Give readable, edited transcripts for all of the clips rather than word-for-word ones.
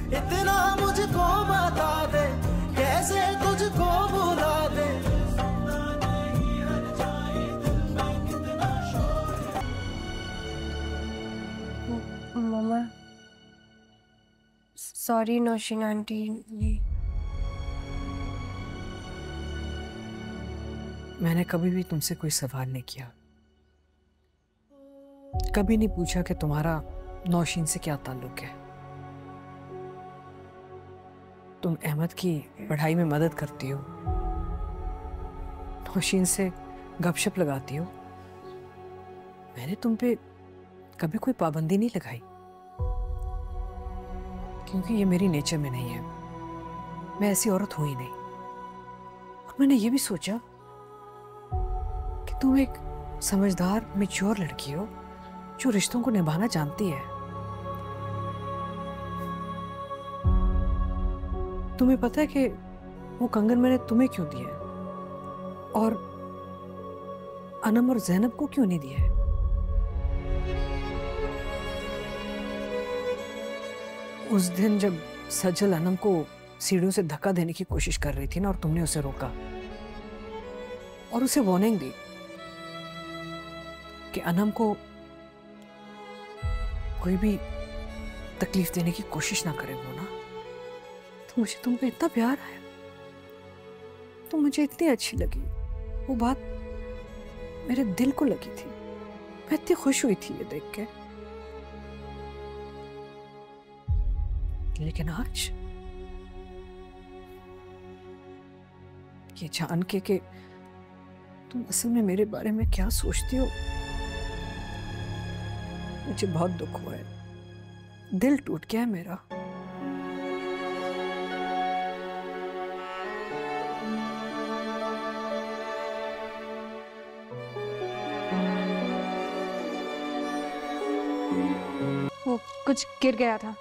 इतना मुझको बता दे, कैसे तुझको भुला दे। मम्मा सॉरी नौशीन आंटी। मैंने कभी भी तुमसे कोई सवाल नहीं किया, कभी नहीं पूछा कि तुम्हारा नौशीन से क्या ताल्लुक है। तुम अहमद की पढ़ाई में मदद करती हो, नौशीन से गपशप लगाती हो। मैंने तुम पे कभी कोई पाबंदी नहीं लगाई, क्योंकि ये मेरी नेचर में नहीं है। मैं ऐसी औरत हूं ही नहीं। और मैंने ये भी सोचा कि तुम एक समझदार मैच्योर लड़की हो जो रिश्तों को निभाना जानती है। तुम्हें पता है कि वो कंगन मैंने तुम्हें क्यों दिया है और अनम और ज़ैनब को क्यों नहीं दिया है? उस दिन जब सज्जल अनम को सीढ़ियों से धक्का देने की कोशिश कर रही थी ना, और तुमने उसे रोका और उसे वार्निंग दी कि अनम को कोई भी तकलीफ देने की कोशिश ना करे वो ना, तो मुझे तुम पे इतना प्यार आया, तो मुझे इतनी अच्छी लगी वो बात, मेरे दिल को लगी थी। मैं इतनी खुश हुई थी ये देख के। लेकिन आज ये जान के कि तुम असल में मेरे बारे में क्या सोचती हो, मुझे बहुत दुख हुआ है, दिल टूट गया है मेरा। वो कुछ गिर गया था।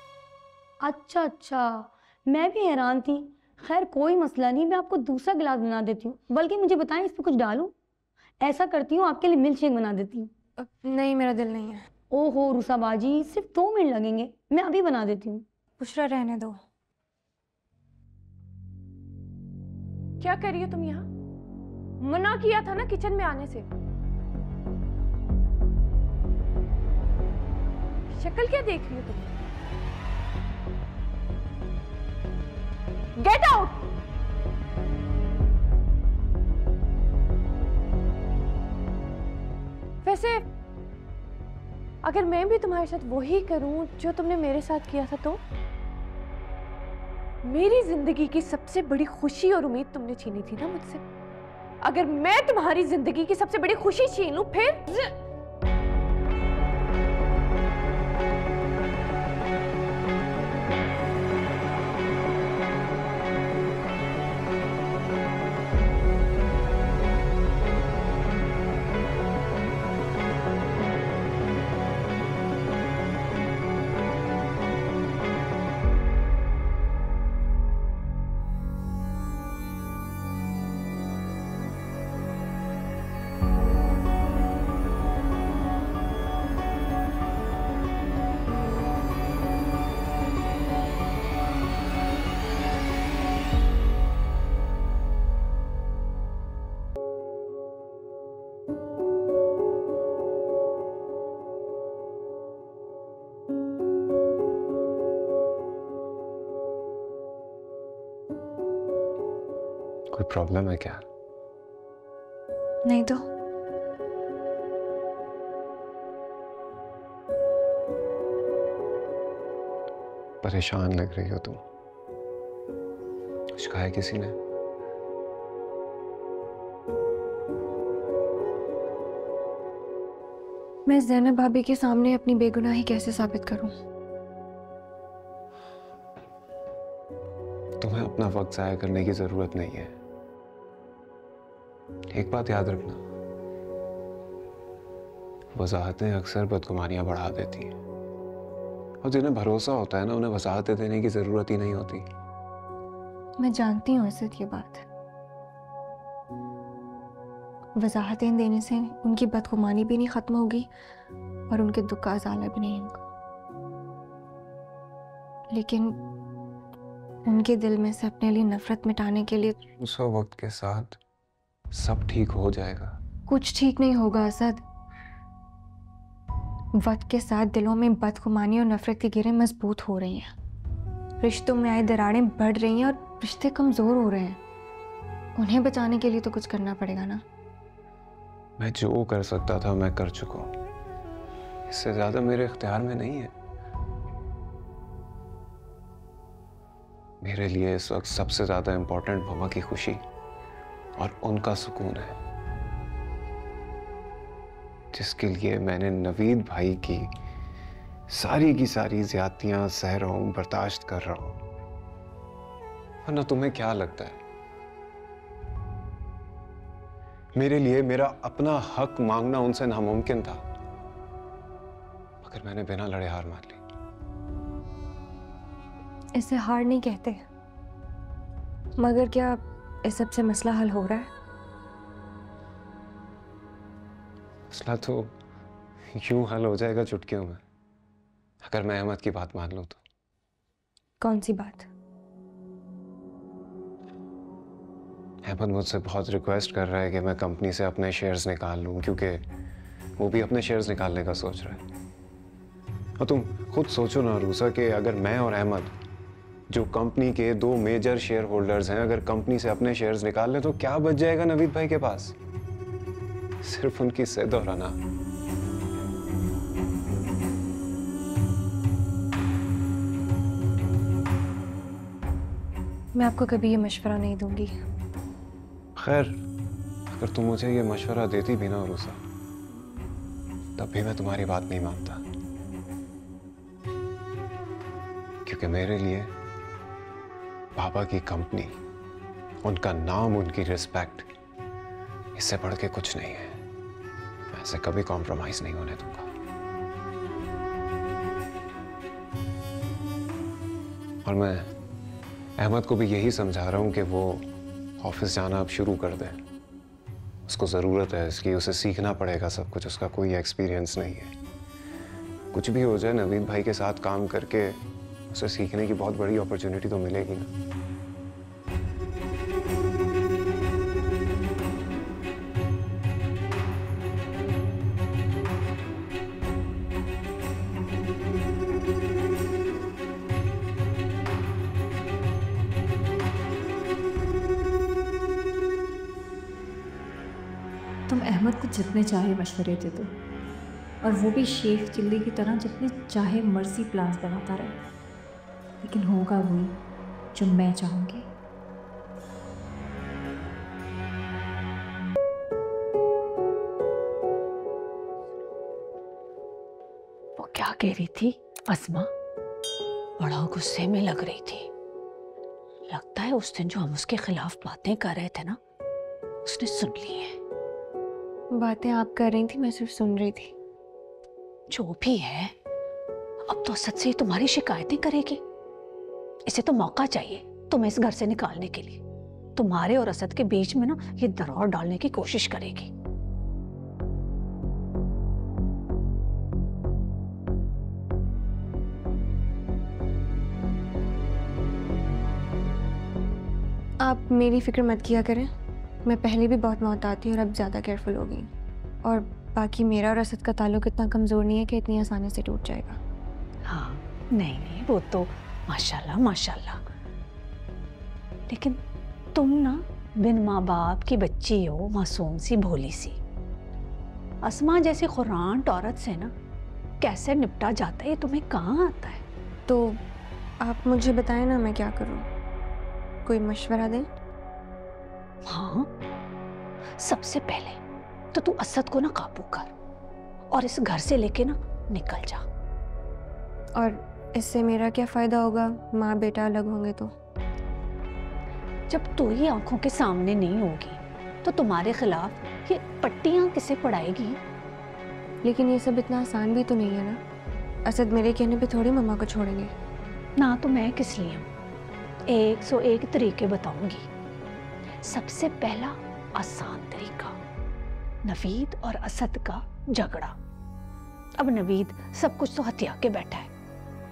अच्छा अच्छा, मैं भी हैरान थी। खैर कोई मसला नहीं, मैं आपको दूसरा गिलास बना देती हूँ। बल्कि मुझे बताएं इसमें कुछ डालूं? ऐसा करती हूँ, आपके लिए मिल्क शेक बना देती हूँ। नहीं मेरा दिल नहीं है। ओहो रुसाबाजी, सिर्फ 2 मिनट लगेंगे, मैं अभी बना देती हूँ। बुशरा रहने दो। क्या कर रही हो तुम यहाँ? मना किया था ना किचन में आने से। शक्ल क्या देख रही हो तुम? Get out! वैसे अगर मैं भी तुम्हारे साथ वही करूं जो तुमने मेरे साथ किया था, तो मेरी जिंदगी की सबसे बड़ी खुशी और उम्मीद तुमने छीनी थी ना मुझसे। अगर मैं तुम्हारी जिंदगी की सबसे बड़ी खुशी छीन लूं, फिर कोई प्रॉब्लम है क्या? नहीं तो परेशान लग रही हो तुम। कुछ कहा है किसी ने? मैं ज़ैनब भाभी के सामने अपनी बेगुनाही कैसे साबित करूं? तुम्हें अपना वक्त जाया करने की जरूरत नहीं है। एक बात याद रखना, वजाहतें अक्सर बदगुमानियां बढ़ा देती हैं, और जिन्हें भरोसा होता है ना, उन्हें वजाहतें देने की जरूरत ही नहीं होती। मैं जानती हूँ असद ये बात। वजाहतें देने से उनकी बदगुमानी भी नहीं खत्म होगी और उनके दुख का अजाला भी नहीं होगा। लेकिन उनके दिल में से अपने लिए नफरत मिटाने के लिए। उस वक्त के साथ सब ठीक हो जाएगा। कुछ ठीक नहीं होगा असद। वक्त के साथ दिलों में बदगुमानी और नफरत की गिरें मजबूत हो रही हैं, रिश्तों में आए दरारें बढ़ रही हैं और रिश्ते कमजोर हो रहे हैं। उन्हें बचाने के लिए तो कुछ करना पड़ेगा ना। मैं जो कर सकता था मैं कर चुका हूं, इससे ज्यादा मेरे इख्तियार में नहीं है। मेरे लिए इस वक्त सबसे ज्यादा इंपॉर्टेंट मम्मा की खुशी और उनका सुकून है, जिसके लिए मैंने नवीद भाई की सारी ज्यादतियां सह रहा हूं, बर्दाश्त कर रहा हूं। वरना तुम्हें क्या लगता है मेरे लिए मेरा अपना हक मांगना उनसे नामुमकिन था? मगर मैंने बिना लड़े हार मान ली। इसे हार नहीं कहते। मगर क्या इस सब से मसला हल हो रहा है? मसला तो यूं हल हो जाएगा चुटकियों में, अगर मैं अहमद की बात मान लूं तो। कौन सी बात? अहमद मुझसे बहुत रिक्वेस्ट कर रहा है कि मैं कंपनी से अपने शेयर्स निकाल लूं, क्योंकि वो भी अपने शेयर्स निकालने का सोच रहा है। और तुम खुद सोचो ना रूसा, कि अगर मैं और अहमद, जो कंपनी के 2 मेजर शेयर होल्डर्स हैं, अगर कंपनी से अपने शेयर्स निकाल लें तो क्या बच जाएगा नवीद भाई के पास? सिर्फ उनकी सिद और अना। मैं आपको कभी ये मशवरा नहीं दूंगी। खैर, अगर तुम मुझे ये मशवरा देती भी ना रूसा, तब भी मैं तुम्हारी बात नहीं मानता, क्योंकि मेरे लिए पापा की कंपनी, उनका नाम, उनकी रिस्पेक्ट, इससे बढ़ के कुछ नहीं है। मैं ऐसे कभी कॉम्प्रोमाइज नहीं होने दूंगा। और मैं अहमद को भी यही समझा रहा हूं कि वो ऑफिस जाना अब शुरू कर दे। उसको ज़रूरत है इसकी, उसे सीखना पड़ेगा सब कुछ, उसका कोई एक्सपीरियंस नहीं है। कुछ भी हो जाए, नवीद भाई के साथ काम करके उसे सीखने की बहुत बड़ी अपॉर्चुनिटी तो मिलेगी ना। तुम अहमद को जितने चाहे मशवरे दे दो, और वो भी शेख चिल्ली की तरह जितने चाहे मर्जी प्लान्स बनाता रहे, लेकिन होगा वही जो मैं चाहूँगी। वो क्या कह रही थी अस्मा? बड़ा गुस्से में लग रही थी। लगता है उस दिन जो हम उसके खिलाफ बातें कर रहे थे ना, उसने सुन ली है। बातें आप कर रही थी, मैं सिर्फ सुन रही थी। जो भी है, अब तो असद से तुम्हारी शिकायतें करेगी। इसे तो मौका चाहिए तुम्हें इस घर से निकालने के लिए। तुम्हारे और असद के बीच में ना ये दरार डालने की कोशिश करेगी। आप मेरी फिक्र मत किया करें। मैं पहले भी बहुत मोहतात थी और अब ज़्यादा केयरफुल हो गई। और बाकी मेरा और असद का ताल्लुक इतना कमज़ोर नहीं है कि इतनी आसानी से टूट जाएगा। हाँ, नहीं, वो तो माशाल्लाह माशाल्लाह। लेकिन तुम ना बिन माँ बाप की बच्ची हो, मासूम सी, भोली सी। अस्मा जैसी खुरांट औरत से ना कैसे निपटा जाता है, ये तुम्हें कहाँ आता है? तो आप मुझे बताएं ना, मैं क्या करूँ? कोई मशवरा दें? हाँ, सबसे पहले तो तू असद को ना काबू कर और इस घर से लेके ना निकल जा। और इससे मेरा क्या फ़ायदा होगा? माँ बेटा अलग होंगे तो? जब तू ही आंखों के सामने नहीं होगी तो तुम्हारे खिलाफ ये पट्टियां किसे पड़ाएगी? लेकिन ये सब इतना आसान भी तो नहीं है ना। असद मेरे कहने पे थोड़ी मम्मा को छोड़ेंगे। ना तो मैं किस लिए हूँ, 101 तरीके बताऊंगी। सबसे पहला आसान तरीका, नवीद और असद का झगड़ा। अब नवीद सब कुछ तो हथिया के बैठा है,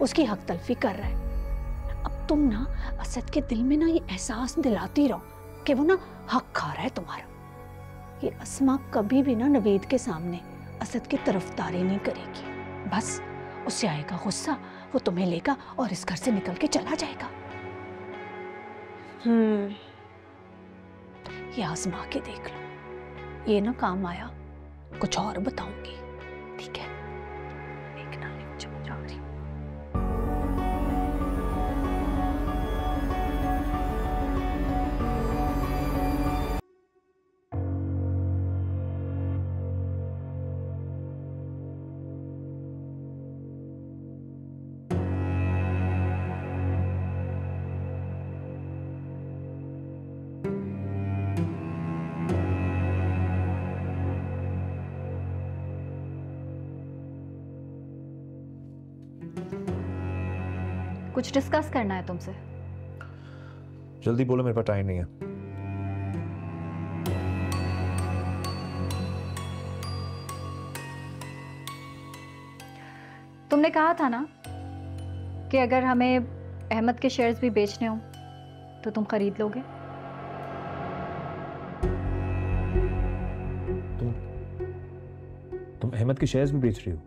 उसकी हक तलफी कर रहा है। अब तुम ना असद के दिल में ना ये एहसास दिलाती रहो कि वो ना हक खा रहा है तुम्हारा। ये अस्मा कभी भी ना नवीद के सामने असद की तरफदारी नहीं करेगी। बस उससे आएगा गुस्सा, वो तुम्हें लेगा और इस घर से निकल के चला जाएगा। ये आजमा के देख लो, ये ना काम आया कुछ और बताऊंगी, ठीक है? देखना नहीं चुप जा रही। कुछ डिस्कस करना है तुमसे। जल्दी बोलो, मेरे पास टाइम नहीं है। तुमने कहा था ना कि अगर हमें अहमद के शेयर्स भी बेचने हो तो तुम खरीद लोगे। तुम अहमद के शेयर्स भी बेच रही हो?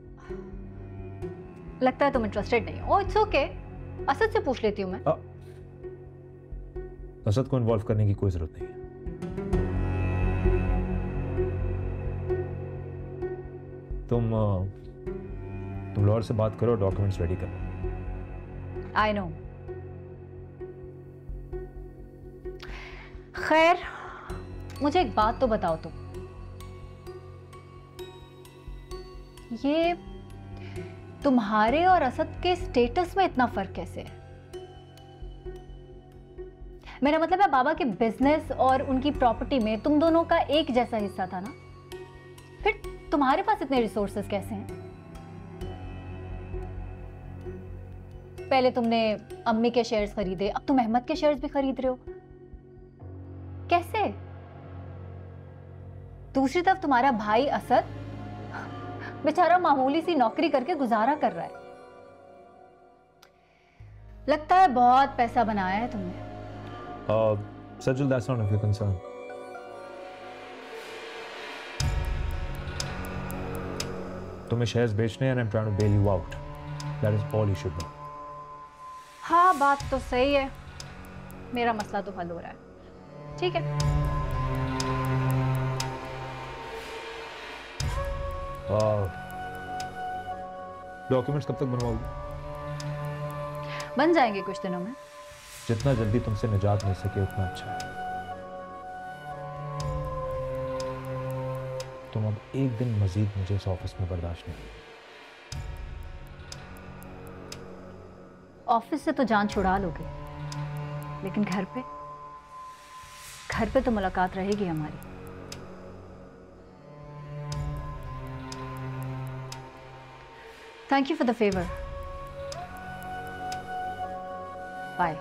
लगता है तुम इंटरेस्टेड नहीं हो। इट्स ओके, असद से पूछ लेती हूँ मैं। असद को इन्वॉल्व करने की कोई जरूरत नहीं है। तुम लॉयर से बात करो, डॉक्यूमेंट्स रेडी करो। I know. खैर, मुझे एक बात तो बताओ तुम, ये तुम्हारे और असद के स्टेटस में इतना फर्क कैसे है? मेरा मतलब है बाबा के बिजनेस और उनकी प्रॉपर्टी में तुम दोनों का एक जैसा हिस्सा था ना, फिर तुम्हारे पास इतने रिसोर्सेस कैसे हैं? पहले तुमने अम्मी के शेयर्स खरीदे, अब तुम अहमद के शेयर्स भी खरीद रहे हो, कैसे? दूसरी तरफ तुम्हारा भाई असद बेचारा मामूली सी नौकरी करके गुजारा कर रहा है। लगता है बहुत पैसा बनाया है तुमने। Sajal, that's none of your concern. तुम्हें शेयर्स बेचने हैं and I'm trying to bail you out. That is all you should know. हाँ, बात तो सही है, मेरा मसला तो हल हो रहा है। ठीक है। डॉक्यूमेंट्स कब तक बनवाओगे? बन जाएंगे कुछ दिनों में। जितना जल्दी तुमसे निजात मिल सके उतना अच्छा है। तुम अब एक दिन मजीद मुझे इस ऑफिस में बर्दाश्त नहीं। ऑफिस से तो जान छुड़ा लोगे, लेकिन घर पे तो मुलाकात रहेगी हमारी। Thank you for the favor. Bye.